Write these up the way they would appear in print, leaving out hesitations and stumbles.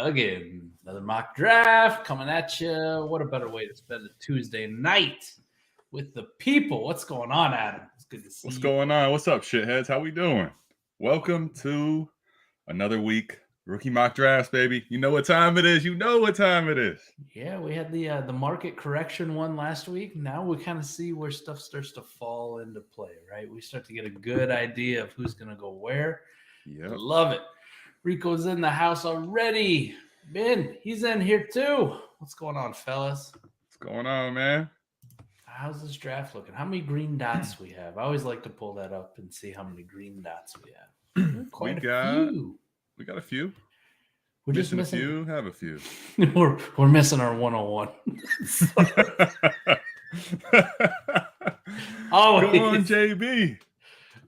Again, another mock draft coming at you. What a better way to spend a Tuesday night with the people. What's going on, Adam? It's good to see you. What's going on? What's up, shitheads? How we doing? Welcome to another week. Rookie mock drafts, baby. You know what time it is. Yeah, we had the market correction one last week. Now we kind of see where stuff starts to fall into play, right? We start to get a good idea of who's going to go where. Yep. Love it. Rico's in the house already. Ben, he's in here too. What's going on, fellas? What's going on, man? How's this draft looking? How many green dots we have? I always like to pull that up and see how many green dots we have. Quite a few. We got a few. We're just missing a few. Have a few. we're missing our 101. Always. Come on, JB.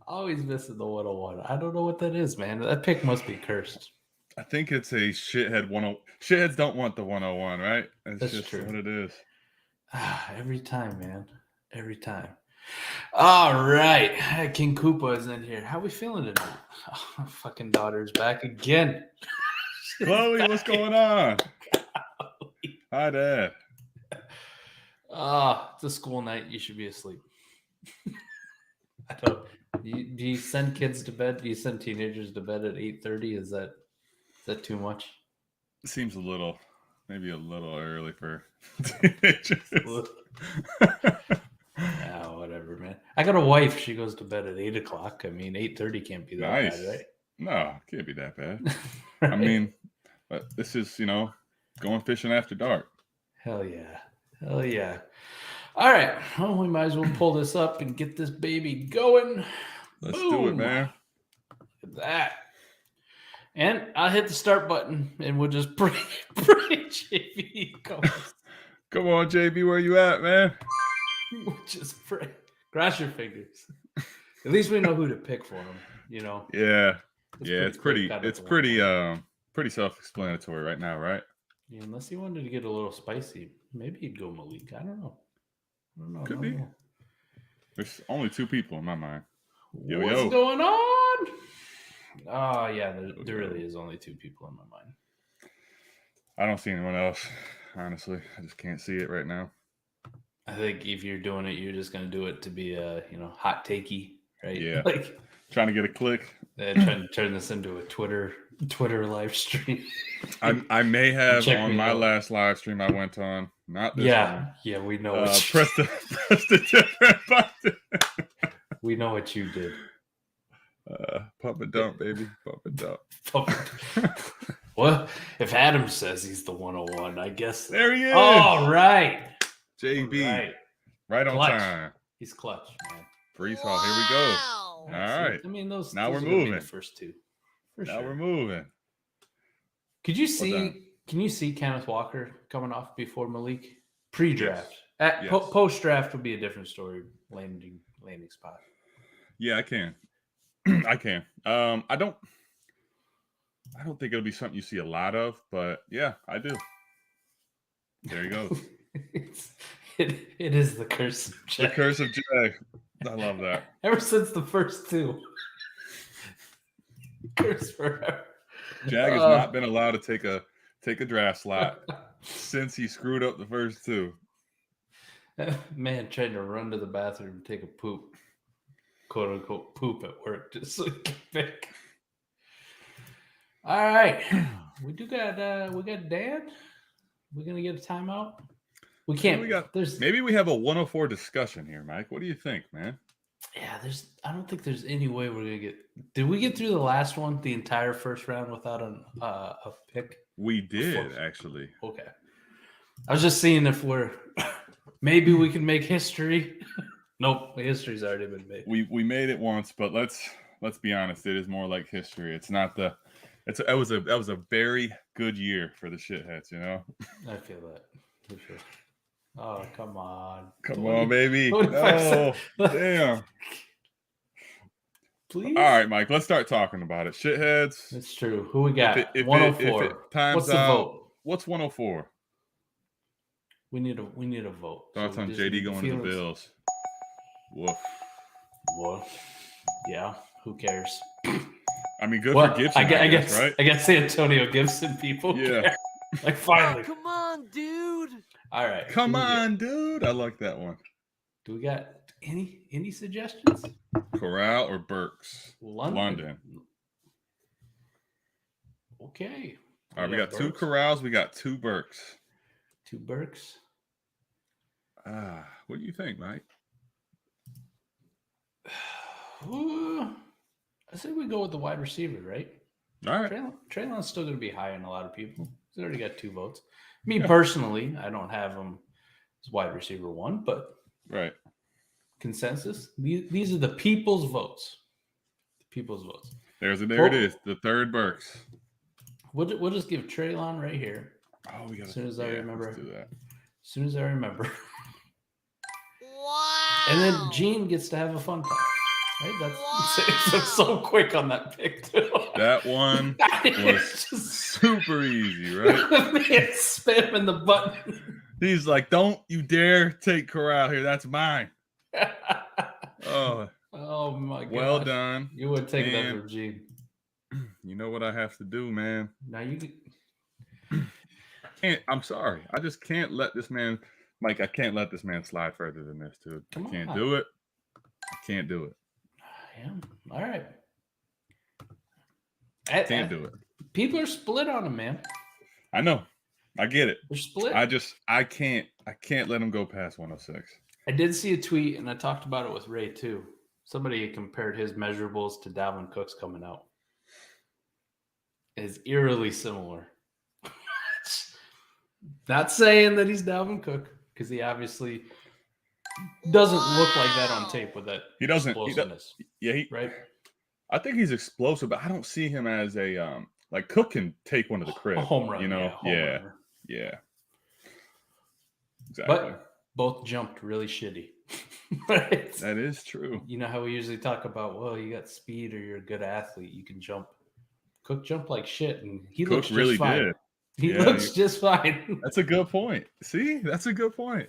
Always missing the 101. I don't know what that is, man. That pick must be cursed. I think it's a shithead 101. Shitheads don't want the 101, right? That's just true. What it is. Every time, man. Every time. All right. King Koopa is in here. How we feeling tonight? Oh, my fucking daughter's back again. Chloe, what's going on? Hi, Dad. It's a school night. You should be asleep. I don't. Do you send kids to bed? Do you send teenagers to bed at 8:30? Is that too much? It seems maybe a little early for teenagers. Yeah, whatever, man. I got a wife. She goes to bed at 8 o'clock. I mean, 8:30 can't be that bad, right? No, it can't be that bad. Right? I mean, but this is, going fishing after dark. Hell yeah. All right. Well, we might as well pull this up and get this baby going. Let's Boom. do it, man. Look at that. And I'll hit the start button and we'll just pray JB. Come on, JB, where you at, man? We'll just pray. Cross your fingers. At least we know who to pick for him, Yeah. It's pretty self-explanatory right now, right? Yeah, unless he wanted to get a little spicy. Maybe he'd go Malik. I don't know. Could be. There's only two people in my mind. What's going on? Oh, yeah, there really is only two people in my mind. I don't see anyone else, honestly. I just can't see it right now. I think if you're doing it, you're just going to do it to be, hot takey, right? Yeah. Like trying to get a click. Trying to turn this into a Twitter live stream. I may have on my last live stream I went on. Not this one. Yeah, we know. Press the different button. We know what you did. Pump and dump, baby. Pump and dump. Well, if Adam says he's the 101, I guess. There he is. All right. JB. Right on clutch. time. He's clutch, man. Freeze off. Here we go. All right. I mean, those we're moving. The first two. We're moving. Could you see? Can you see Kenneth Walker coming off before Malik? Pre-draft. Yes. Post-draft would be a different story. Landing spot. Yeah, I can. I can. I don't think it'll be something you see a lot of, but yeah, I do. There you go. It is the curse of Jag. The curse of Jag. I love that. Ever since the first two. Curse forever. Jag has not been allowed to take a draft slot since he screwed up the first two. Man tried to run to the bathroom and take a poop, quote unquote poop at work, just so he could pick. All right, we got Dan. We're gonna get a timeout. We can't. Maybe we have a 104 discussion here, Mike. What do you think, man? Yeah, I don't think there's any way we're gonna get. Did we get through the last one, the entire first round, without a pick? We did, actually. Okay. I was just seeing if maybe we can make history. Nope, the history's already been made. We made it once, but let's be honest. It is more like history. It's not that was a very good year for the shitheads, I feel that. For sure. Oh, come on. Come on, baby. Oh, damn. Please? All right, Mike, let's start talking about it. Shitheads. It's true. Who we got? 104. What's the vote? What's 104? We need a vote. Thoughts on JD going to the Bills? Woof. Yeah, who cares? I mean, good Well, for Gibson, I guess, right? I guess the Antonio Gibson people. Yeah. care. Like finally. Come on, dude. All right. Come who we got? on, dude. I like that one. Do we got any suggestions? Corral or Burks? London. Okay. All right, we got 2 Burks. Corrals. We got 2 Burks. 2 Burks. What do you think, Mike? I say we go with the wide receiver, right? All right. Traylon's still going to be high in a lot of people. He's already got 2 votes. Me personally, I don't have him as wide receiver 1, but Right. consensus. These are the people's votes. The people's votes. There it is. The 3rd Burks. We'll just give Traylon right here. Oh, we got. As soon as I remember. Let's do that. As soon as I remember. Wow. And then Gene gets to have a fun time. Right? That's so quick on that pick, too. That one was super easy, right? Man, spamming the button. He's like, "Don't you dare take Corral here. That's mine." Oh my god. Well done. You would take that Man. from Gene. You know what I have to do, man. Now you I'm sorry. I just can't let this man, Mike. I can't let this man slide further than this, dude. Come I can't on. do it. I can't do it. Yeah. All right. Can't do it. People are split on him, man. I know. I get it. They're split. I can't let him go past 106. I did see a tweet, and I talked about it with Ray too. Somebody compared his measurables to Dalvin Cook's coming out. It's eerily similar. Not saying that he's Dalvin Cook, because he obviously doesn't look like that on tape with that He doesn't. explosiveness, right? I think he's explosive, but I don't see him as a like Cook can take one to the crib. A home run, you know? home runner. Yeah. Exactly. But both jumped really shitty. Right? That is true. You know how we usually talk about, well, you got speed or you're a good athlete, you can jump. Cook jumped like shit, and he Cook looks really just fine. did. He Yeah, looks just fine. That's a good point. See, that's a good point.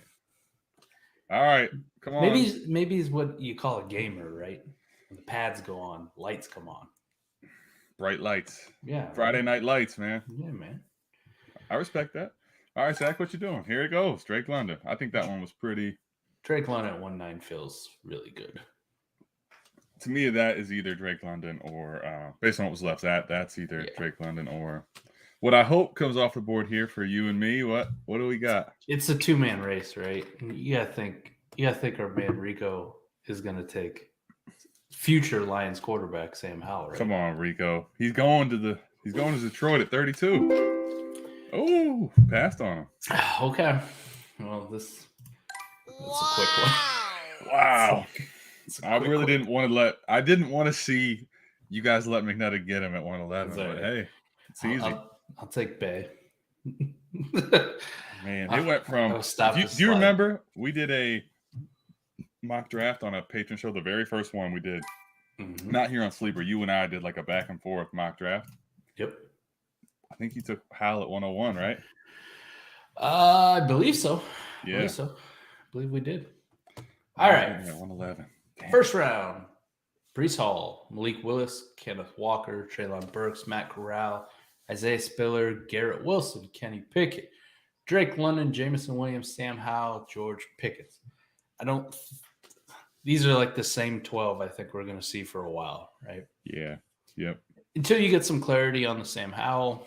All right, come on. Maybe he's what you call a gamer, right? When the pads go on, lights come on. Bright lights. Yeah. Friday night lights, man. Yeah, man. I respect that. All right, Zach, what you doing? Here it goes. Drake London. I think that one was pretty. Drake London at 1.9 feels really good. To me, that is either Drake London or, based on what was left, that's either Drake London or what I hope comes off the board here for you and me. What do we got? It's a 2-man race, right? You gotta think our man Rico is gonna take future Lions quarterback Sam Howell, right? Come on, Rico. He's going to Detroit at 32. Oh, passed on him. Okay. Well, that's a quick one. Wow. I really quick didn't want to see you guys let McNutt get him at 111. But right. hey, it's easy. I'll take Bay. Man, it went from. Do you remember we did a mock draft on a patron show? The very first one we did, not here on Sleeper. You and I did like a back and forth mock draft. Yep. I think he took Hal at 101, right? I believe so. Yeah. I believe we did. All right. 111. Damn. First round. Breece Hall, Malik Willis, Kenneth Walker, Treylon Burks, Matt Corral, Isaiah Spiller, Garrett Wilson, Kenny Pickett, Drake London, Jameson Williams, Sam Howell, George Pickens. These are like the same 12 I think we're going to see for a while, right? Yeah. Yep. Until you get some clarity on the Sam Howell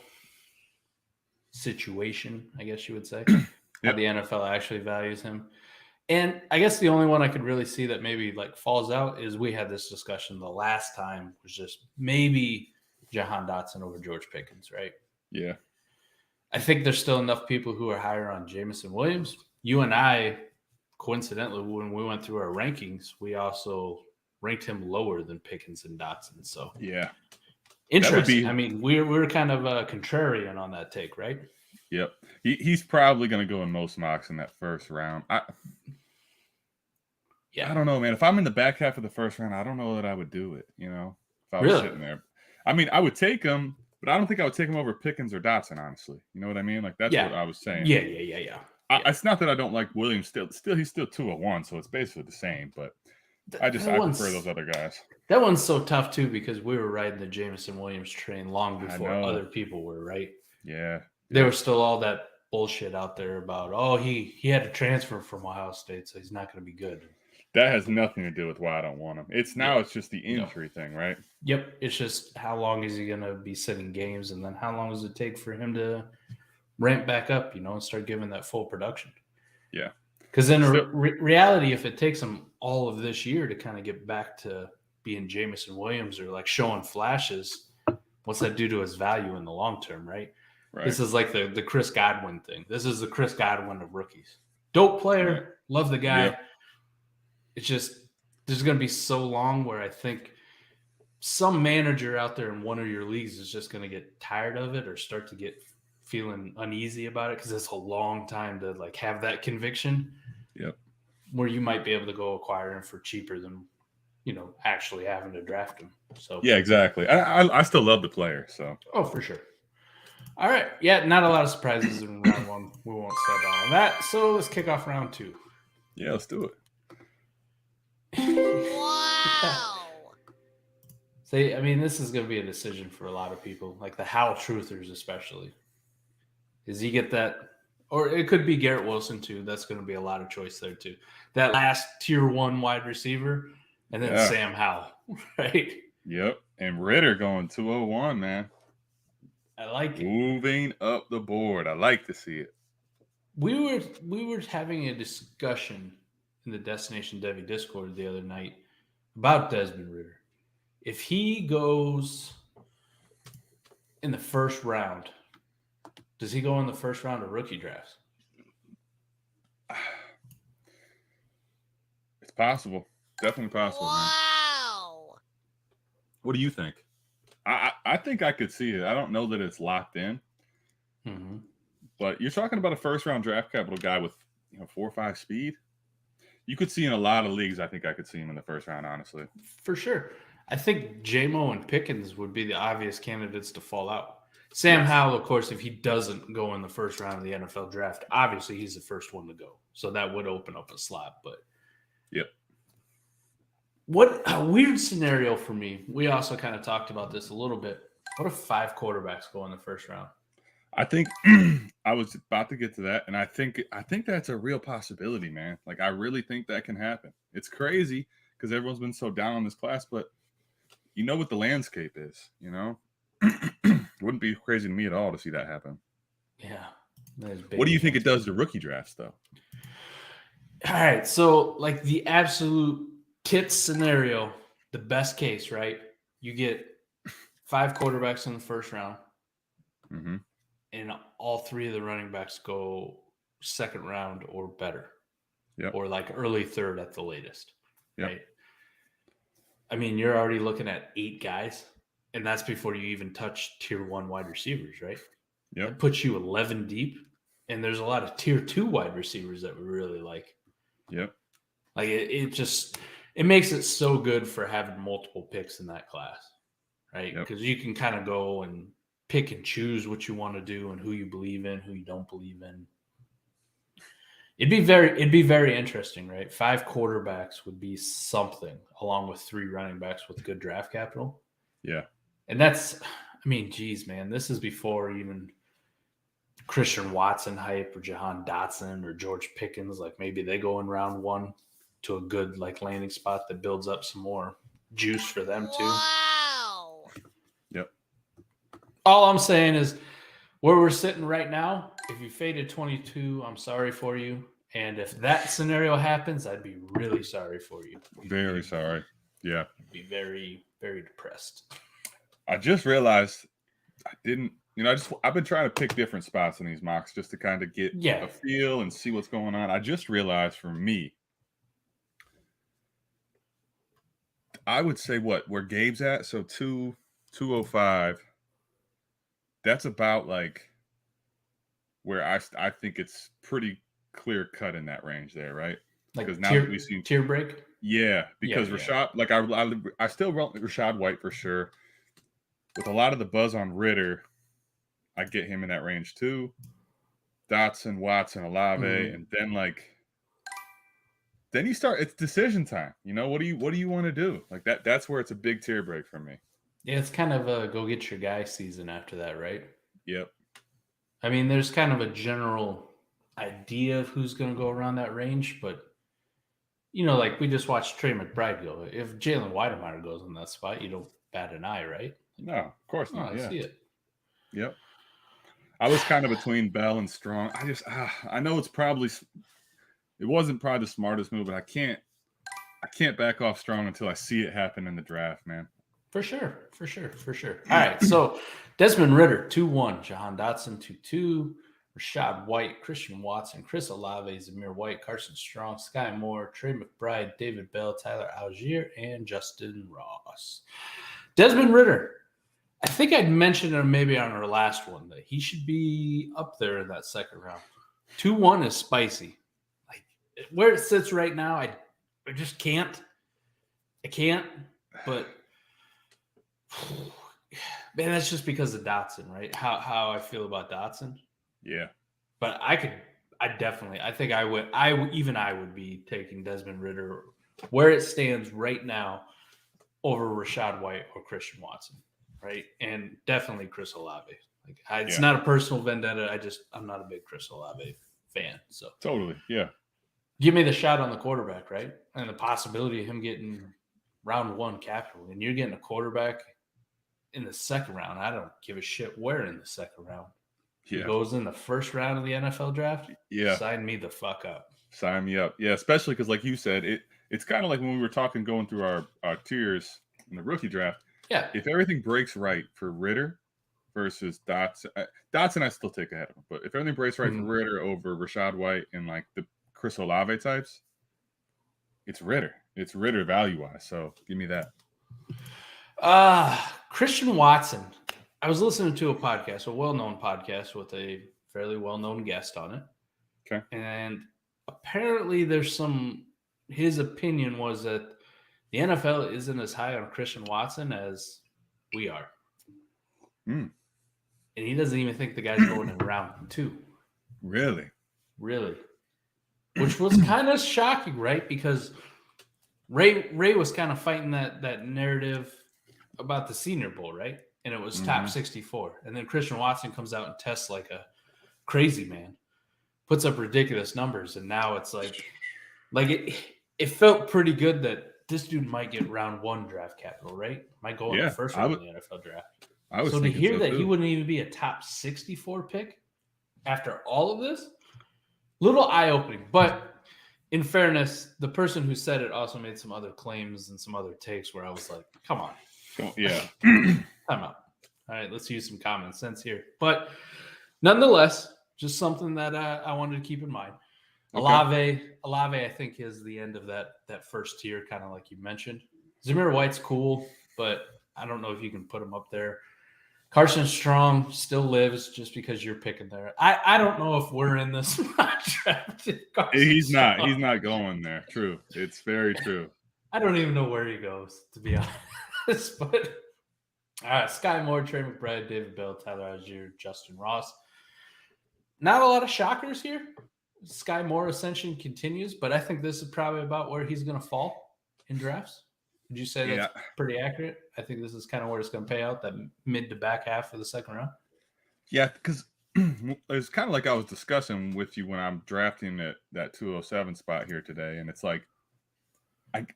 situation, I guess you would say, how the NFL actually values him. And I guess the only one I could really see that maybe like falls out is we had this discussion the last time was just maybe Jahan Dotson over George Pickens, right? Yeah. I think there's still enough people who are higher on Jameson Williams. You and I, coincidentally, when we went through our rankings, we also ranked him lower than Pickens and Dotson. So yeah. Interesting. I mean, we're kind of contrarian on that take, right? Yep. He's probably going to go in most mocks in that first round. I don't know, man. If I'm in the back half of the first round, I don't know that I would do it, you know, if I was sitting there. I mean, I would take him, but I don't think I would take him over Pickens or Dotson, honestly. You know what I mean? Like, that's what I was saying. Yeah. It's not that I don't like Williams still. He's still 201, so it's basically the same. But I prefer those other guys. That one's so tough too because we were riding the Jameson Williams train long before other people were, right? Yeah. There was still all that bullshit out there about, he had to transfer from Ohio State, so he's not going to be good. That has nothing to do with why I don't want him. It's just the injury thing, right? Yep. It's just how long is he going to be sitting games, and then how long does it take for him to ramp back up, and start giving that full production? Yeah. Because in reality, if it takes him all of this year to kind of get back to being Jameson Williams or like showing flashes, what's that do to his value in the long term, right? This is like the Chris Godwin thing. This is the Chris Godwin of rookies. Dope player. Love the guy. Yep. It's just there's going to be so long where I think some manager out there in one of your leagues is just going to get tired of it or start to get feeling uneasy about it because it's a long time to like have that conviction. Yep. Where you might be able to go acquire him for cheaper than actually having to draft him. So yeah, exactly. I still love the player. So for sure. All right. Yeah, not a lot of surprises in round one. We won't settle on that. So let's kick off round two. Yeah, let's do it. Wow. See, I mean, this is going to be a decision for a lot of people, like the Hal Truthers especially. Does he get that? Or it could be Garrett Wilson too. That's going to be a lot of choice there too. That last tier 1 wide receiver, and then Sam Howell, right? Yep. And Ritter going 201, man. I like it. Moving up the board. I like to see it. We were having a discussion in the Destination Devi Discord the other night about Desmond Ritter. If he goes in the first round, does he go in the first round of rookie drafts? It's possible. Definitely possible. Wow. Man. What do you think? I think I could see it. I don't know that it's locked in. Mm-hmm. But you're talking about a first-round draft capital guy with 4 or 5 speed. You could see in a lot of leagues. I think I could see him in the first round, honestly. For sure. I think J-Mo and Pickens would be the obvious candidates to fall out. Sam Howell, of course, if he doesn't go in the first round of the NFL draft, obviously he's the first one to go. So that would open up a slot. But yep. What a weird scenario for me. We also kind of talked about this a little bit. What if 5 quarterbacks go in the first round? I think I was about to get to that, and I think that's a real possibility, man. Like I really think that can happen. It's crazy because everyone's been so down on this class, but you know what the landscape is, Wouldn't be crazy to me at all to see that happen. Yeah. What do you think it does to rookie drafts, though? All right, so like the absolute tits scenario, the best case, right? You get 5 quarterbacks in the first round. Mm-hmm. And all 3 of the running backs go second round or better. Yep. Or like early third at the latest. Yep. Right? I mean, you're already looking at 8 guys, and that's before you even touch tier 1 wide receivers, right? Yep. That puts you 11 deep, and there's a lot of tier 2 wide receivers that we really like. Yep. Like it makes it so good for having multiple picks in that class, right? Because you can kind of go and pick and choose what you want to do and who you believe in, who you don't believe in. It'd be very interesting, right? 5 quarterbacks would be something, along with 3 running backs with good draft capital. Yeah. And that's, I mean, geez, man, this is before even Christian Watson hype or Jahan Dotson or George Pickens. Like maybe they go in round 1 to a good like landing spot that builds up some more juice for them too. Wow. Yep. All I'm saying is where we're sitting right now, if you faded 22, I'm sorry for you. And if that scenario happens, I'd be really sorry for you. Very sorry. Yeah. You'd be very, very depressed. I just realized I didn't, I've been trying to pick different spots in these mocks just to kind of get a feel and see what's going on. I just realized for me, I would say where Gabe's at. So 205. That's about like where I think it's pretty clear cut in that range there, right? Like because now we see tier break. Yeah, because Rashad, like I still run Rashad White for sure. With a lot of the buzz on Ritter, I get him in that range too. Dotson, Watson, Olave, and then like then you start. It's decision time. You know, what do you want to do? Like that. That's where it's a big tier break for me. Yeah, it's kind of a go get your guy season after that, right? Yep. I mean, there's kind of a general idea of who's going to go around that range, but like we just watched Trey McBride go. If Jalen Weidemeyer goes in that spot, you don't bat an eye, right? No, of course not. I Yeah. see it. Yep. I was kind of between Bell and Strong. I know it wasn't probably the smartest move, but I can't back off Strong until I see it happen in the draft, man. For sure. All right, so Desmond Ritter, 2-1. Jahan Dotson, 2-2. Rashad White, Christian Watson, Chris Olave, Zamir White, Carson Strong, Sky Moore, Trey McBride, David Bell, Tyler Algier, and Justin Ross. Desmond Ritter, I think I'd mentioned him maybe on our last one that he should be up there in that second round. 2-1 is spicy. Like where it sits right now, I just can't. I can't, but man, that's just because of Dotson, right? How I feel about Dotson. Yeah. But I think I would be taking Desmond Ritter where it stands right now over Rashad White or Christian Watson, right? And definitely Chris Olave. It's not a personal vendetta. I'm not a big Chris Olave fan. So totally, yeah. Give me the shot on the quarterback, right? And the possibility of him getting round 1 capital, and you're getting a quarterback in the second round. I don't give a shit where in the second round. Yeah. He goes in the first round of the NFL draft. Yeah. Sign me the fuck up. Sign me up. Yeah, especially because like you said, it's kind of like when we were talking going through our tiers in the rookie draft. Yeah. If everything breaks right for Ritter versus Dotson I still take ahead of him. But if everything breaks right for Ritter over Rashad White and like the Chris Olave types, it's Ritter. It's Ritter value-wise. So give me that. Christian Watson. I was listening to a well-known podcast with a fairly well-known guest on it. Okay. And apparently his opinion was that the NFL isn't as high on Christian Watson as we are. And he doesn't even think the guy's going in round 2. Really? Which was kind of shocking, right? Because Ray was kind of fighting that narrative about the Senior Bowl, right? And it was top 64. And then Christian Watson comes out and tests like a crazy man, puts up ridiculous numbers. And now it's like it felt pretty good that this dude might get round 1 draft capital, right? Might go in the first round of the NFL draft. So to hear that he wouldn't even be a top 64 pick after all of this, little eye-opening. But in fairness, the person who said it also made some other claims and some other takes where I was like, come on. Yeah. Time out. All right, let's use some common sense here. But nonetheless, just something that I wanted to keep in mind. Okay. Olave, I think, is the end of that first tier, kind of like you mentioned. Zamir White's cool, but I don't know if you can put him up there. Carson Strong still lives just because you're picking there. I don't know if we're in this draft. He's not going there. True. It's very true. I don't even know where he goes, to be honest. But Sky Moore, Trey McBride, David Bell, Tyler Algier, Justin Ross. Not a lot of shockers here. Sky Moore ascension continues, but I think this is probably about where he's going to fall in drafts. Would you say that's pretty accurate? I think this is kind of where it's going to pay out, that mid to back half of the second round. Yeah, because it's kind of like I was discussing with you when I'm drafting that 207 spot here today, and it's like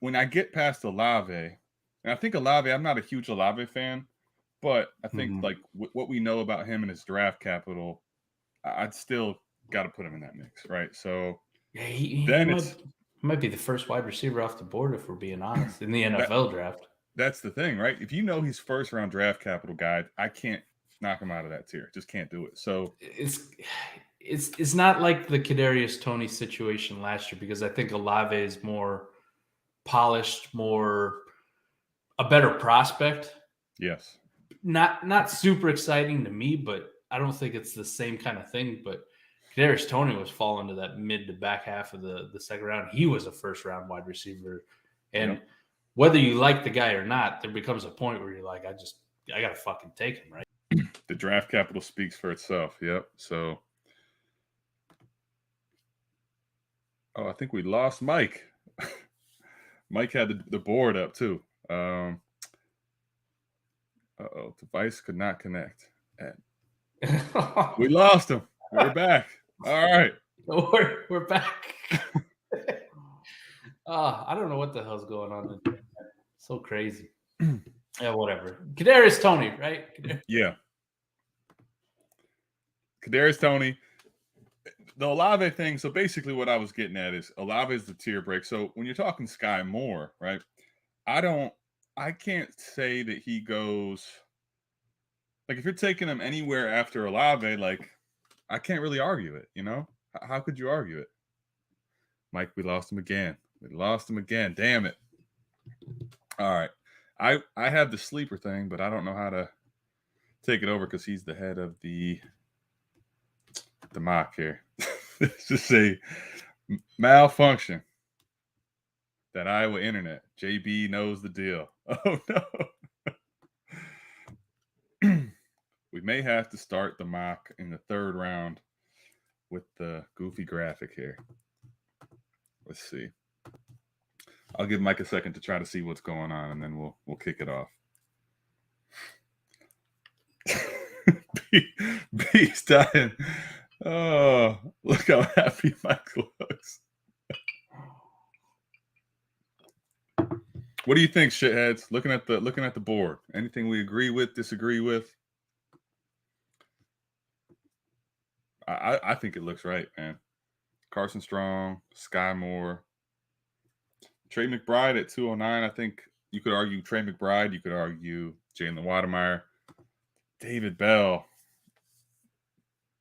when I get past Olave, and I think Olave, I'm not a huge Olave fan, but I think like what we know about him and his draft capital, I'd still got to put him in that mix, right? So he might be the first wide receiver off the board, if we're being honest, in the NFL draft. That's the thing, right? If you know he's first round draft capital guy, I can't knock him out of that tier. Just can't do it. So it's not like the Kadarius Toney situation last year, because I think Olave is more polished, a better prospect. Yes. Not super exciting to me, but I don't think it's the same kind of thing. But Kadarius Toney was falling to that mid to back half of the second round. He was a first round wide receiver. And whether you like the guy or not, there becomes a point where you're like, I got to fucking take him, right? The draft capital speaks for itself. Yep. So, I think we lost Mike. Mike had the board up too. Device could not connect. We lost him. We're back. All right. We're back. I don't know what the hell's going on. So crazy. Yeah, whatever. Kadarius Toney, right? Yeah. Kadarius Toney. The Olave thing. So basically, what I was getting at is Olave is the tier break. So when you're talking Sky Moore, right? I can't say that he goes. Like, if you're taking him anywhere after Olave, like, I can't really argue it, you know? How could you argue it? Mike, we lost him again. Damn it. All right. I have the sleeper thing, but I don't know how to take it over because he's the head of the mock here. Let's just say malfunction. That Iowa internet. JB knows the deal. Oh, no. We may have to start the mock in the third round with the goofy graphic here. Let's see. I'll give Mike a second to try to see what's going on, and then we'll kick it off. B's dying. Oh, look how happy Mike looks. What do you think, shitheads? Looking at the board. Anything we agree with, disagree with? I think it looks right, man. Carson Strong, Sky Moore, Trey McBride at 209. I think you could argue Trey McBride. You could argue Jalen Wademeyer. David Bell.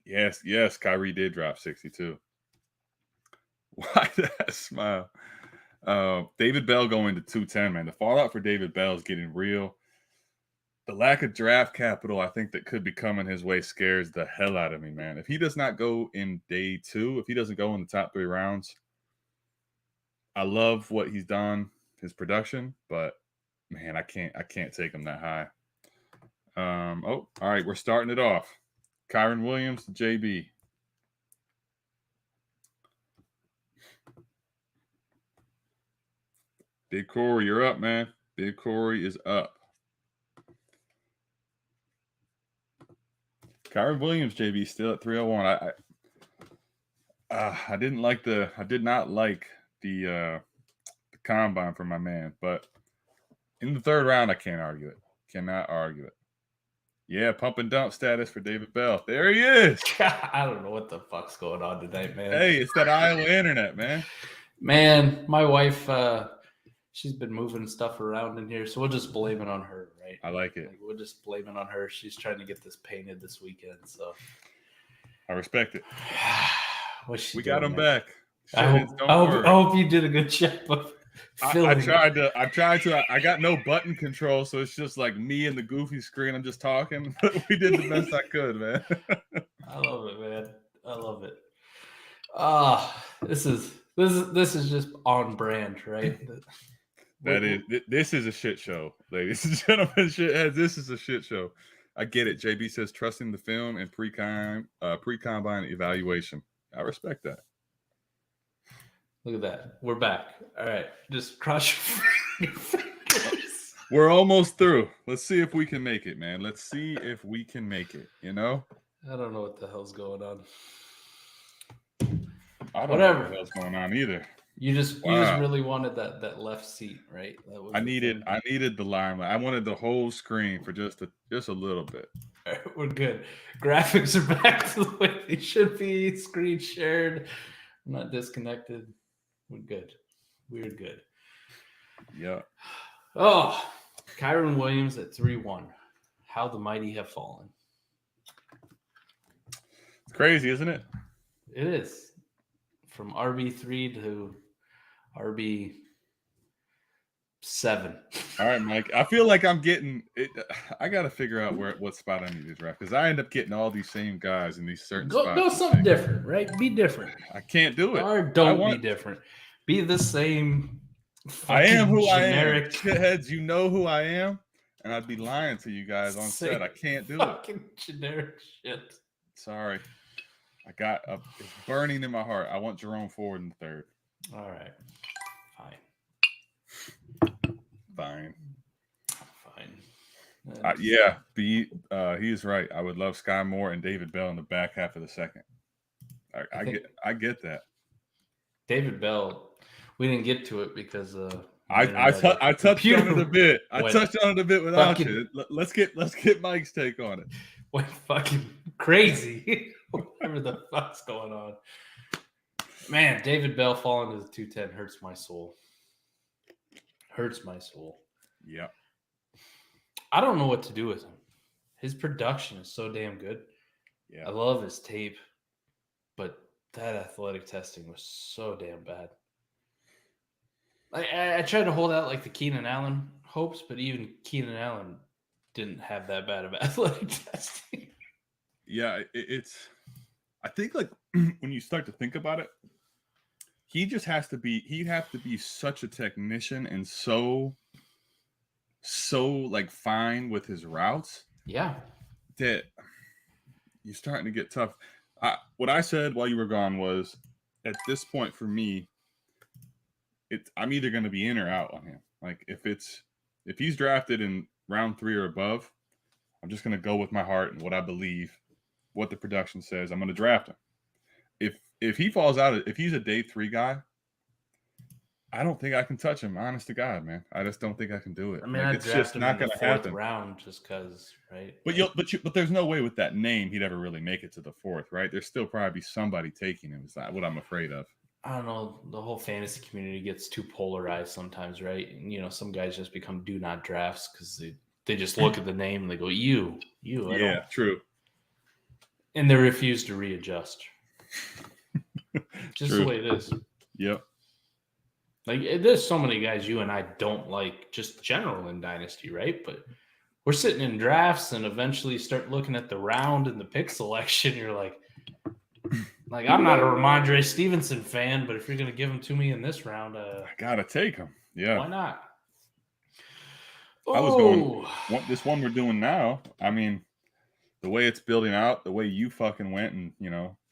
Yes, Kyrie did drop 62. Why that smile? David Bell going to 210, man. The fallout for David Bell is getting real. The lack of draft capital, I think, that could be coming his way scares the hell out of me, man. If he does not go in day 2, if he doesn't go in the top 3 rounds, I love what he's done, his production, but man, I can't take him that high. All right, we're starting it off. Kyron Williams, JB. Big Corey, you're up, man. Big Corey is up. Kyron Williams, JB, still at 301. I did not like the combine for my man, but in the third round, I can't argue it. Cannot argue it. Yeah, pump and dump status for David Bell. There he is. I don't know what the fuck's going on tonight, man. Hey, it's that Iowa internet, man. Man, my wife, she's been moving stuff around in here, so we'll just blame it on her, right? I like it. We'll just blame it on her. She's trying to get this painted this weekend, so I respect it. What's we doing, got him man? back. I hope you did a good job of I tried to. I got no button control, so it's just like me and the goofy screen. I'm just talking. We did the best I could, man. I love it, man. I love it. This is just on brand, right? This is a shit show, ladies and gentlemen. Shitheads, this is a shit show. I get it. JB says trusting the film and pre-combine evaluation. I respect that. Look at that. We're back. All right. Just cross your fingers. We're almost through. Let's see if we can make it, man. Let's see if we can make it, you know? I don't know what the hell's going on. I don't know what the hell's going on either. You just really wanted that left seat, right? I needed the limelight. I wanted the whole screen for just a little bit. All right, we're good. Graphics are back to the way they should be. Screen shared. I'm not disconnected. We're good. We're good. Yeah. Oh, Kyron Williams at 3-1. How the mighty have fallen. It's crazy, isn't it? It is. From RB3 to RB7. All right, Mike. I feel like I'm getting it. I got to figure out what spot I need to draft because I end up getting all these same guys in these certain spots. Go something different, right? Be different. I can't do it. Or don't be different. Be the same. I am who generic. I am. Shitheads, you know who I am, and I'd be lying to you guys on set. I can't do it. Fucking generic shit. Sorry. I got it's burning in my heart. I want Jerome Ford in the third. All right. Fine. Yeah, he is right. I would love Sky Moore and David Bell in the back half of the second. I get that. David Bell. We didn't get to it because I touched on it a bit. I touched on it a bit without you. Let's get Mike's take on it. Went fucking crazy. Whatever the fuck's going on. Man, David Bell falling to the 210 hurts my soul. Hurts my soul. Yeah. I don't know what to do with him. His production is so damn good. Yeah. I love his tape, but that athletic testing was so damn bad. I tried to hold out like the Keenan Allen hopes, but even Keenan Allen didn't have that bad of athletic testing. Yeah, it's. I think like when you start to think about it, he'd have to be such a technician and so like fine with his routes. Yeah, that you're starting to get tough. What I said while you were gone was, at this point for me, I'm either going to be in or out on him. Like if he's drafted in round 3 or above, I'm just going to go with my heart and what I believe, what the production says. I'm going to draft him. If he falls out, if he's a day 3 guy, I don't think I can touch him. Honest to God, man, I just don't think I can do it. I mean, like, it's just not going to happen. Round just because, right? But there's no way with that name he'd ever really make it to the 4th, right? There's still probably somebody taking him. It's not what I'm afraid of. I don't know. The whole fantasy community gets too polarized sometimes, right? And, some guys just become do not drafts because they just look at the name and they go, you. Yeah, true. And they refuse to readjust. Just true. the way it is. Yep. Like, there's so many guys you and I don't like just general in Dynasty, right? But we're sitting in drafts and eventually start looking at the round and the pick selection. You're like, I'm not a Ramondre Stevenson fan, but if you're going to give him to me in this round, I got to take him. Yeah. Why not? I was going, this one we're doing now, I mean, the way it's building out, the way you fucking went and,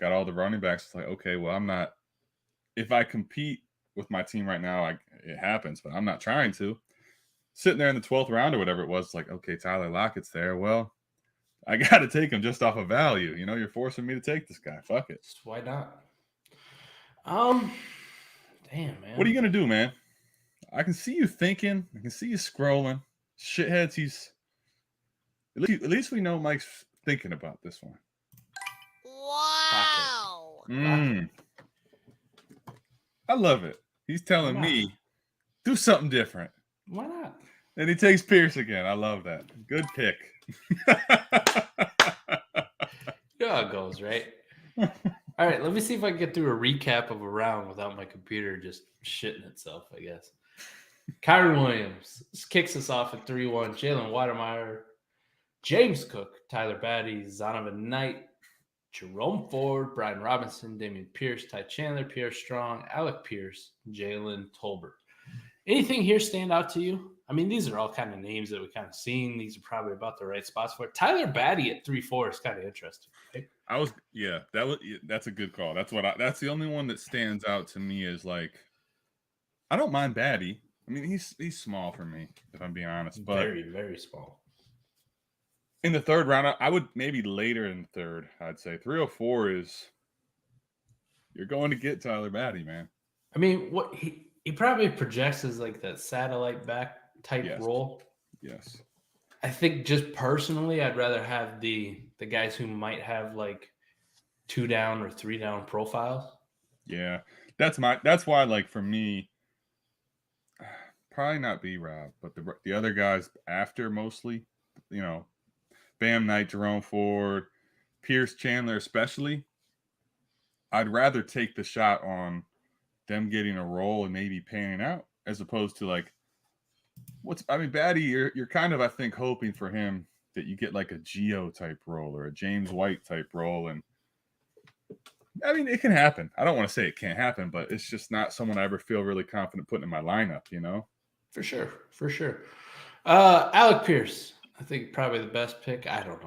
got all the running backs, it's like, okay, well, if I compete with my team right now, it happens, but I'm not trying to. Sitting there in the 12th round or whatever it was, it's like, okay, Tyler Lockett's there. Well, I got to take him just off of value. You're forcing me to take this guy. Fuck it. Why not? Damn, man. What are you going to do, man? I can see you thinking. I can see you scrolling. Shitheads, at least we know Mike's thinking about this one. Wow. I love it. He's telling me, do something different. Why not? And he takes Pierce again. I love that. Good pick. You know how it goes, right? All right, let me see if I can get through a recap of a round without my computer just shitting itself, I guess. Kyron Williams kicks us off at 3-1. Jalen Watermeyer, James Cook, Tyler Batty, Zonovan Knight, Jerome Ford, Brian Robinson, Damian Pierce, Ty Chandler, Pierre Strong, Alec Pierce, Jalen Tolbert. Anything here stand out to you? I mean, these are all kind of names that we kind of seen. These are probably about the right spots for it. Tyler Batty at 3-4 is kind of interesting. Right? That's a good call. That's the only one that stands out to me is like, I don't mind Batty. I mean, he's small for me, if I'm being honest. But very, very small. In the 3rd round, I would maybe later in the 3rd, I'd say 304 is you're going to get Tyler Batty, man. I mean, what he probably projects as like that satellite back type role. Yes. I think just personally, I'd rather have the guys who might have like 2 down or 3 down profiles. Yeah, that's why, like, for me, probably not B-Rob, but the other guys after mostly, Bam Knight, Jerome Ford, Pierce Chandler especially, I'd rather take the shot on them getting a role and maybe panning out as opposed to like Batty, you're kind of, I think, hoping for him that you get like a Geo type role or a James White type role. And I mean, it can happen. I don't want to say it can't happen, but it's just not someone I ever feel really confident putting in my lineup, For sure. Alec Pierce, I think probably the best pick. I don't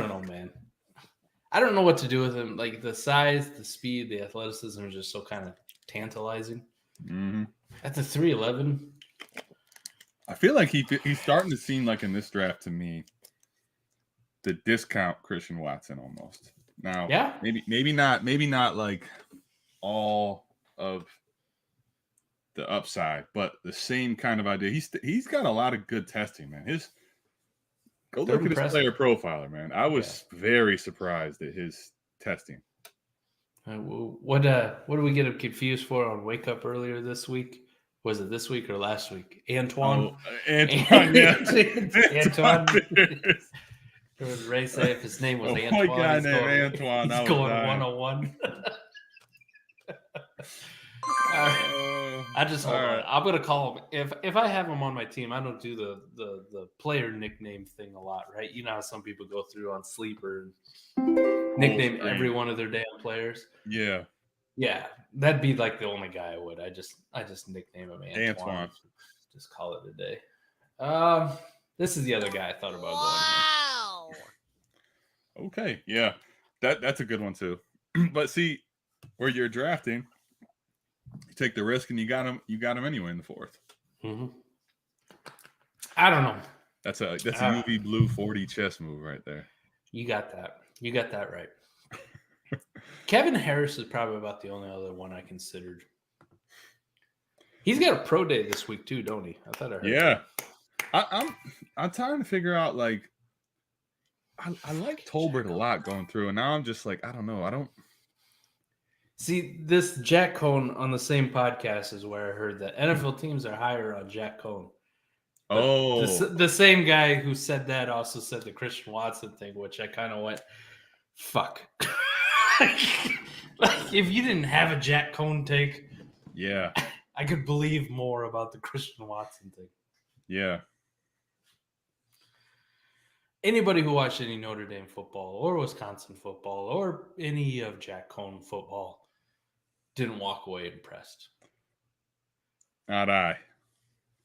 know, man. I don't know what to do with him. Like the size, the speed, the athleticism are just so kind of tantalizing. Mm-hmm. At the 311, feel like he's starting to seem like in this draft to me the discount Christian Watson almost. Now, Yeah. maybe not like all of the upside, but the same kind of idea. He's got a lot of good testing, man. Go look at his player profiler, man. I was very surprised at his testing. What do we get him confused for on Wake Up earlier this week? Was it this week or last week? Antoine. Antoine, yeah. Antoine. Would Ray say if his name was Antoine? My guy named Antoine. He's going 101. I just hold on. I'm gonna call him if I have him on my team. I don't do the player nickname thing a lot, right? You know how some people go through on Sleeper and nickname every one of their damn players. Yeah, that'd be like the only guy I would. I just nickname him Antoine. Just call it a day. This is the other guy I thought about Wow. going. Okay, yeah, that's a good one too. But see, where you're drafting, you take the risk and you got him anyway in the 4th. Mm-hmm. I don't know. That's a movie blue 40 chess move right there. You got that right. Kevin Harris is probably about the only other one I considered. He's got a pro day this week too, don't he? I thought I heard. Yeah, I'm trying to figure out like I like Tolbert a lot going through, and now I'm just like I don't know. I don't see this Jack Cohn on the same podcast is where I heard that NFL teams are higher on Jack Cohn. But the same guy who said that also said the Christian Watson thing, which I kind of went, fuck. Like, if you didn't have a Jack Cohn take, yeah, I could believe more about the Christian Watson thing. Yeah. Anybody who watched any Notre Dame football or Wisconsin football or any of Jack Cohn football didn't walk away impressed. Not I.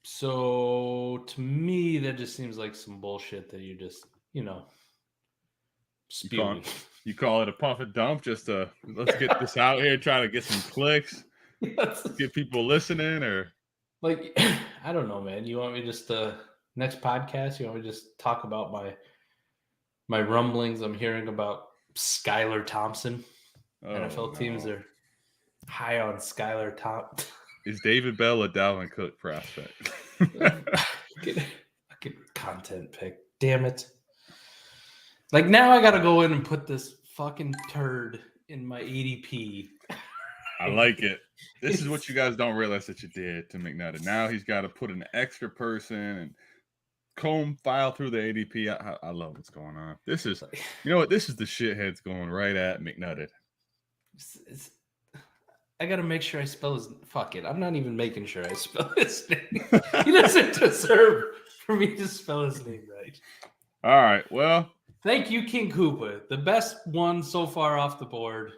So to me, that just seems like some bullshit that you just, spewing. You call it a puff and dump just to let's get this out here, try to get some clicks, get people listening, or like, I don't know, man. You want me just next podcast? You want me to just talk about my rumblings? I'm hearing about Skylar Thompson. NFL teams are high on Skylar Thompson. Is David Bell a Dalvin Cook prospect? Fucking content pick. Damn it. Like, now I got to go in and put this fucking turd in my ADP. I like it. This is what you guys don't realize that you did to McNutt. Now he's got to put an extra person and file through the ADP. I love what's going on. This is, you know what? This is the shitheads going right at McNutt. I got to make sure I spell his... Fuck it. I'm not even making sure I spell his name. He doesn't deserve for me to spell his name right. All right. Well. Thank you, King Koopa. The best one so far off the board.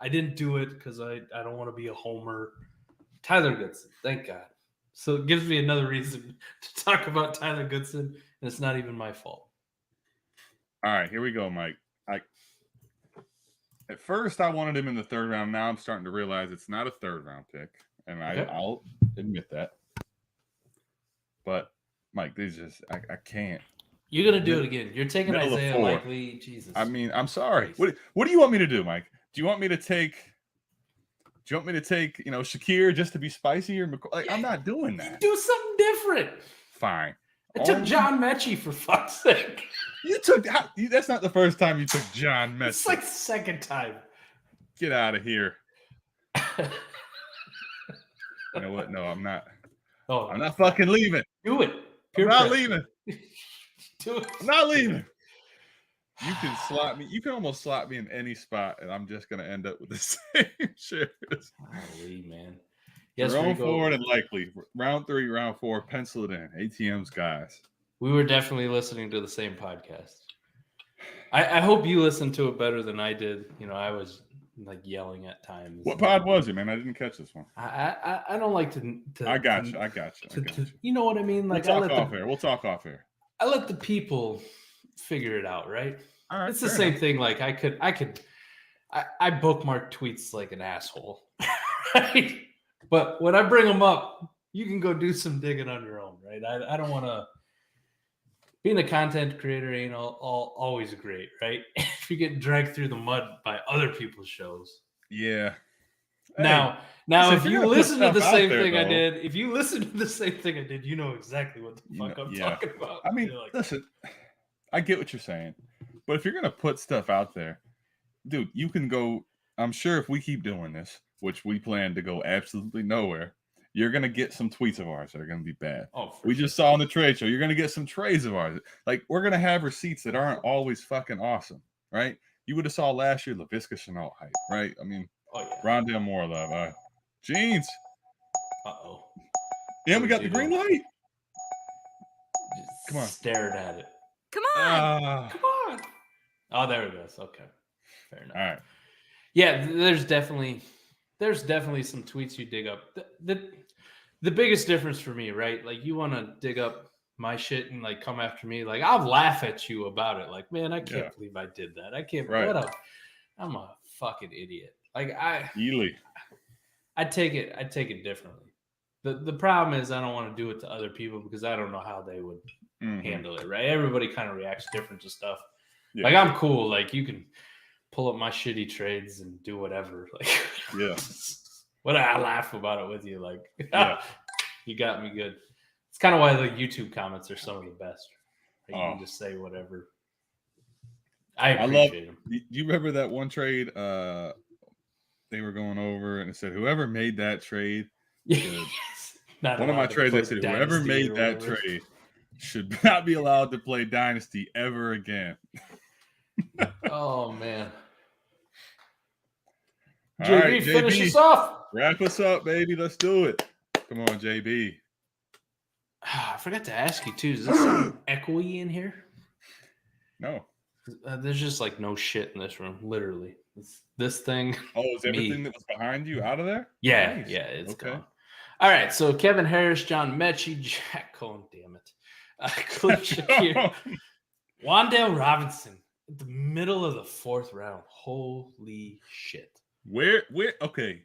I didn't do it because I don't want to be a homer. Tyler Goodson. Thank God. So it gives me another reason to talk about Tyler Goodson, and it's not even my fault. All right. Here we go, Mike. At first, I wanted him in the 3rd round. Now I'm starting to realize it's not a 3rd round pick, and I'll admit that. But Mike, I can't. You're gonna do it again. You're taking Isaiah Likely. Jesus. I mean, I'm sorry. What do you want me to do, Mike? Do you want me to take? Shakir just to be spicy, or I'm not doing that. Do something different. Fine. I took John Mechie for fuck's sake. That's not the first time you took John Mechie. It's like the 2nd time. Get out of here. You know what? No, I'm not. Oh, I'm not fucking leaving. Do it. I'm not leaving. Do it. I'm not leaving. You can slot me. You can almost slot me in any spot, and I'm just going to end up with the same shit. Holy man. Yes, round 4 and Likely. Round 3, round 4. Pencil it in. ATMs, guys. We were definitely listening to the same podcast. I hope you listened to it better than I did. I was like yelling at times. What pod was it, man? I didn't catch this one. I don't like to I got you. You know what I mean? Like, we'll talk off air. I let the people figure it out, right? All right, it's the same thing. Like, I bookmark tweets like an asshole, right? But when I bring them up, you can go do some digging on your own, right? I don't want to. Being a content creator ain't always great, right? If you get dragged through the mud by other people's shows. Yeah. Now, listen, if you're you gonna put listen to stuff the out same there, thing I though. did, if you listen to the same thing I did, you know exactly what the fuck I'm talking about. I mean, You're like, listen, I get what you're saying, but if you're gonna put stuff out there, dude, you can go. I'm sure if we keep doing this, which we plan to go absolutely nowhere, you're gonna get some tweets of ours that are gonna be bad. We just saw on the trade show, you're gonna get some trades of ours. Like, we're gonna have receipts that aren't always fucking awesome, right? You would have saw last year LaVisca Chenault hype, right? I mean, oh yeah. Rondell Moore love. Jeans. Uh-oh. Yeah, What we did got you the green do? light. Just Come on. stared at it. Come on. Come on. Oh, there it goes. Okay. Fair enough. All right. Yeah, there's definitely some tweets you dig up. The biggest difference for me, right? Like, you want to dig up my shit and like come after me, like I'll laugh at you about it. Like, man, I can't believe I did that. I can't. Right. I'm a fucking idiot. Like Ely. I take it differently. The problem is I don't want to do it to other people because I don't know how they would handle it. Right? Everybody kind of reacts different to stuff. Yeah. Like, I'm cool. Like, you can pull up my shitty trades and do whatever. Like, Yeah. what I laugh about it with you. Like, Yeah. You got me good. It's kind of why the YouTube comments are some of the best. Like, you can just say whatever. I appreciate them. Do you remember that one trade? They were going over and it said whoever made that trade. One of my trades, I said whoever made that trade should not be allowed to play Dynasty ever again. Oh man. All JB, right, finish us off. Wrap us up, baby. Let's do it. Come on, JB. I forgot to ask you too. Does this sound echoey in here? No. There's just like no shit in this room. Literally, this thing. Oh, is everything that was behind you out of there? Yeah, Nice. yeah, it's Okay. gone. All right, so Kevin Harris, John Mechie, Jack Cohen, damn it, Cliff Shakir, Wan'Dale Robinson at the middle of the fourth round. Holy shit! Where? Okay.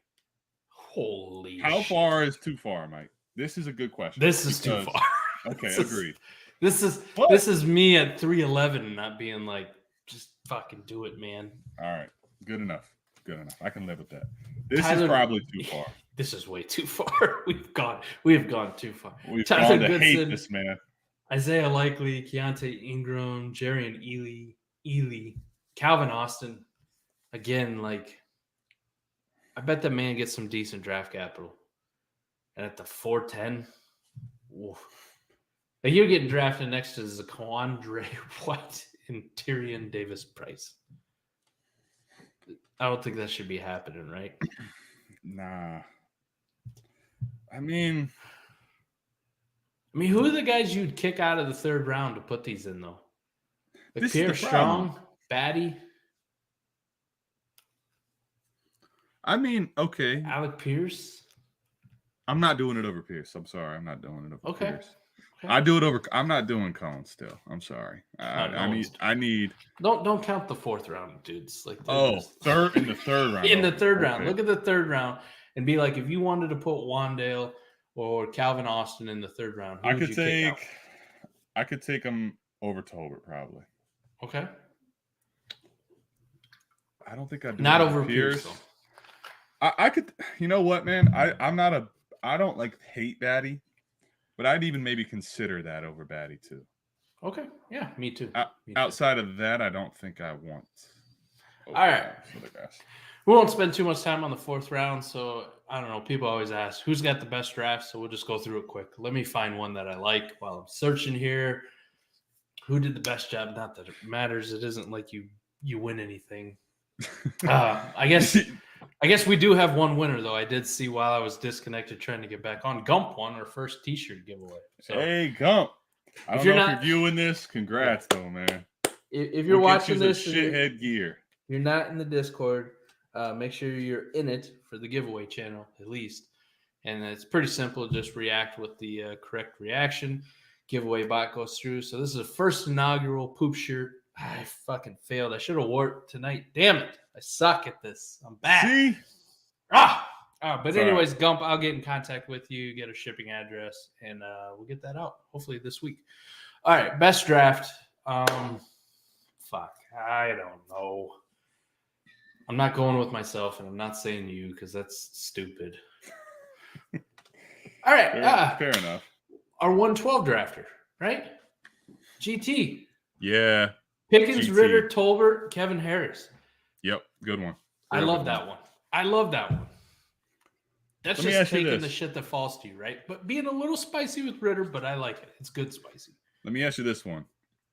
Holy. How shit. far is too far, Mike? This is a good question. This is too far. Okay, agreed. This is me at 3'11" not being like, just fucking do it, man. All right, good enough. Good enough. I can live with that. This Tyler, is probably too far. This is way too far. We have gone too far. We've Tyler gone to Goodson, hate this man. Isaiah Likely, Keontae Ingram, Jerry and Ely, Calvin Austin. Again, like, I bet that man gets some decent draft capital. And at the 410, oof. Like, you're getting drafted next to Zaquandre White and Tyrion Davis Price. I don't think that should be happening, right? Nah. I mean, who are the guys you'd kick out of the third round to put these in, though? Like this Pierre is the problem. Strong, Batty, I mean, okay. Alec Pierce. I'm not doing it over Pierce. I'm sorry. I'm not doing it over Pierce. Okay. I do it over. I'm not doing Cohen still. I'm sorry. I need. Don't count the fourth round, dudes. Like, third in the third round. In the third round. Okay. Look at the third round and be like, if you wanted to put Wan'Dale or Calvin Austin in the third round, who would you kick out? I could take him over Tolbert probably. Okay. I don't think I'd do Not it over Pierce. Though. I could. You know what, man? I don't like hate Batty, but I'd even maybe consider that over Batty too. Okay. Yeah, me too. Outside of that, I don't think I want. All right. We won't spend too much time on the fourth round, so I don't know. People always ask, who's got the best draft? So we'll just go through it quick. Let me find one that I like while I'm searching here. Who did the best job? Not that it matters. It isn't like you win anything. I guess we do have one winner, though. I did see while I was disconnected trying to get back on. Gump won our first T-shirt giveaway. So, hey, Gump. I don't know if you're viewing this. Congrats, though, man. If you're watching this, shithead gear. You're not in the Discord. Make sure you're in it for the giveaway channel, at least. And it's pretty simple. Just react with the correct reaction. Giveaway bot goes through. So this is the first inaugural poop shirt. I fucking failed. I should have wore it tonight. Damn it. I suck at this. I'm bad. See? All But It's all anyways, Gump, I'll get in contact with you, get a shipping address, and we'll get that out hopefully this week. All right, best draft. Fuck, I don't know. I'm not going with myself, and I'm not saying you because that's stupid. All right, Fair enough. Our 112 drafter, right? GT. Yeah. Pickens, GT. Ritter, Tolbert, Kevin Harris. Yep. Good one. I love that one. I love that one. That's Let me just ask you taking this. the shit that falls to you, right? But being a little spicy with Ritter, but I like it. It's good spicy. Let me ask you this one.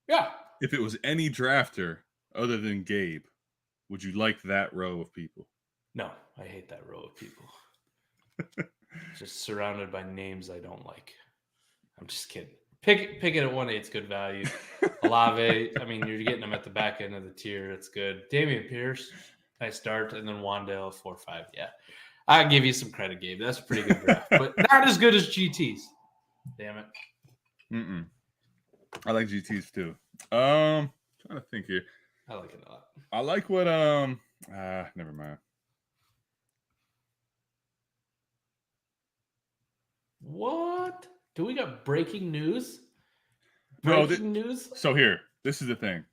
Yeah. If it was any drafter other than Gabe, would you like that row of people? No, I hate that row of people. Just surrounded by names I don't like. I'm just kidding. Pick it at 1-8. It's good value. Olave, I mean, you're getting them at the back end of the tier. It's good. Damian Pierce, nice start. And then Wandale, 4-5. Yeah. I'll give you some credit, Gabe. That's a pretty good draft. But not as good as GT's. Damn it. I like GTs too. Trying to think here. I like it a lot. I like what never mind. What? Do we got breaking news? No, Breaking news? So here, this is the thing.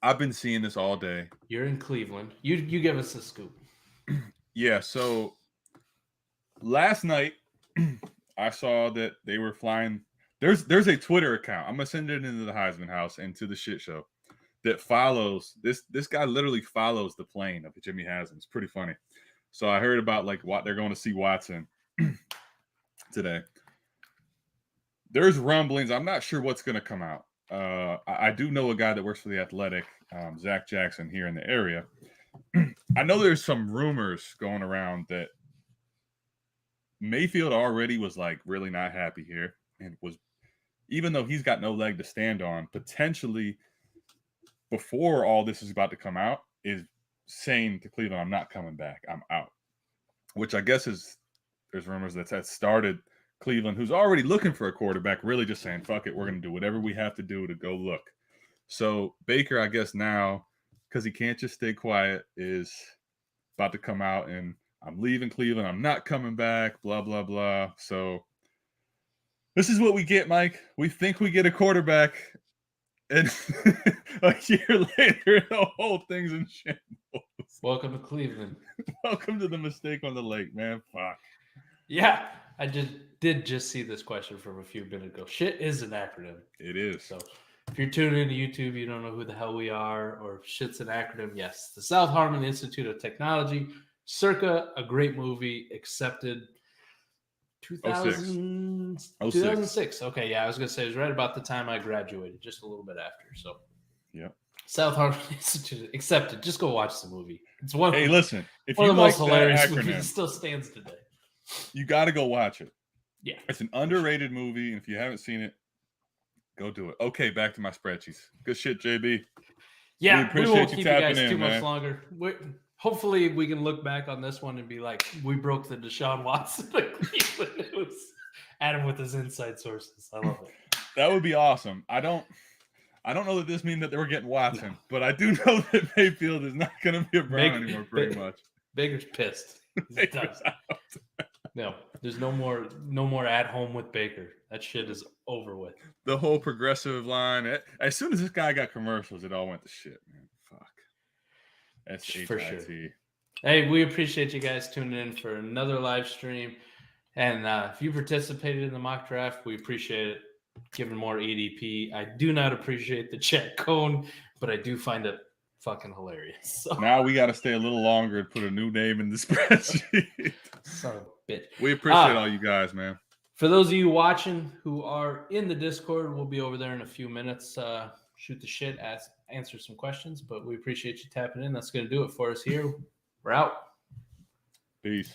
I've been seeing this all day. You're in Cleveland. You give us a scoop. Yeah, so last night I saw that they were flying. There's a Twitter account. I'm gonna send it into the Heisman House and to the shit show that follows this guy literally follows the plane of Jimmy Haslam. It's pretty funny. So I heard about like what they're going to see Watson today. There's rumblings. I'm not sure what's going to come out. I do know a guy that works for the Athletic, Zach Jackson, here in the area. I know there's some rumors going around that Mayfield already was like really not happy here and was, even though he's got no leg to stand on, potentially before all this is about to come out, is saying to Cleveland, I'm not coming back. I'm out. Which I guess is, there's rumors that started Cleveland, who's already looking for a quarterback, really just saying, fuck it, we're going to do whatever we have to do to go look. So Baker, I guess now, because he can't just stay quiet, is about to come out and I'm leaving Cleveland. I'm not coming back, blah, blah, blah. So this is what we get, Mike. We think we get a quarterback. And a year later, the whole thing's in shambles. Welcome to Cleveland. Welcome to the mistake on the lake, man. Fuck. Yeah, I did see this question from a few minutes ago. Shit is an acronym. It is. So if you're tuning into YouTube, you don't know who the hell we are, or shit's an acronym. Yes, the South Harmon Institute of Technology, circa a great movie, accepted 2006. Okay, yeah, I was gonna say it was right about the time I graduated, just a little bit after. So, yeah, South Harmon Institute accepted. Just go watch the movie. It's one. Hey, listen, if one you of the like most hilarious that movies. acronym, It still stands today. you got to go watch it. Yeah, it's an underrated movie, and if you haven't seen it, go do it. Okay, back to my spreadsheets. Good shit, JB. Yeah, we won't keep you guys too man. much longer. Hopefully, we can look back on this one and be like, we broke the Deshaun Watson Cleveland news. Adam with his inside sources. I love it. That would be awesome. I don't know that this means that they were getting Watson, but I do know that Mayfield is not going to be a Brown anymore, pretty much. Baker's pissed. He's done. No, there's no more at home with Baker. That shit is over with. The whole progressive line. As soon as this guy got commercials, it all went to shit, man. Fuck. That's for HIT. sure. Hey, we appreciate you guys tuning in for another live stream. And if you participated in the mock draft, we appreciate it. Giving more ADP. I do not appreciate the chat cone, but I do find it fucking hilarious. So. Now we got to stay a little longer and put a new name in the spreadsheet. Son of a bitch. We appreciate all you guys, man. For those of you watching who are in the Discord, we'll be over there in a few minutes. Shoot the shit, answer some questions, but we appreciate you tapping in. That's going to do it for us here. We're out. Peace.